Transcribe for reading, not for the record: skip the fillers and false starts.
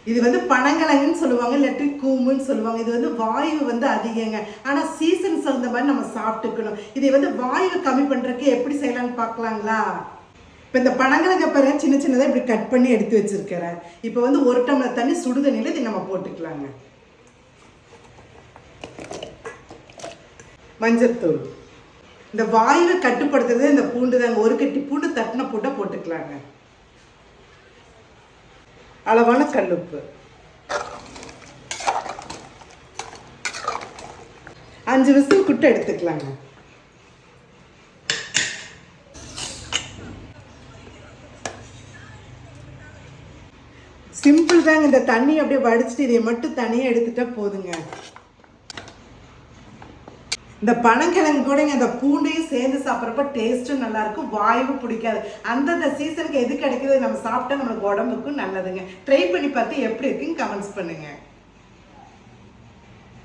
இது வந்து பனங்கிழங்குன்னு சொல்லுவாங்க, இல்லாட்டி கூமுன்னு சொல்லுவாங்க. இது வந்து வாயு வந்து அதிகங்க. ஆனால் சீசன் சொல்ற மாதிரி நம்ம சாப்பிட்டுக்கணும். இதை வந்து வாயு கம்மி பண்ணுறதுக்கு எப்படி செய்யலாம்னு பார்க்கலாங்களா? இப்போ இந்த பனங்கிழங்க பாருங்க, சின்ன சின்னதாக இப்படி கட் பண்ணி எடுத்து வச்சிருக்கிறேன். இப்போ வந்து 1 டம்ளர் தண்ணி சுடு தண்ணியில் இதை நம்ம போட்டுக்கலாங்க. மஞ்சள்தூள். இந்த வாயுவை கட்டுப்படுத்துறது இந்த பூண்டு தாங்க. 1 கட்டி பூண்டு தட்டின பூண்டை போட்டுக்கலாங்க. அளவான கல்லுப்பு, 5 விசில் குட்டை எடுத்துக்கலாங்க. சிம்பிள் தாங்க. இந்த தண்ணி அப்படியே வடிச்சிட்டு இதை மட்டும் தனியாக எடுத்துட்டா போதுங்க. இந்த பனங்கிழங்கு கூட அந்த பூண்டையும் சேர்ந்து சாப்பிட்றப்ப டேஸ்ட்டும் நல்லா இருக்கும், வாயுவும் பிடிக்காது. அந்தந்த சீசனுக்கு எது கிடைக்குது நம்ம சாப்பிட்டா நம்மளுக்கு உடம்புக்கும் நல்லதுங்க. ட்ரை பண்ணி பார்த்து எப்படி இருக்குன்னு கமெண்ட்ஸ் பண்ணுங்க.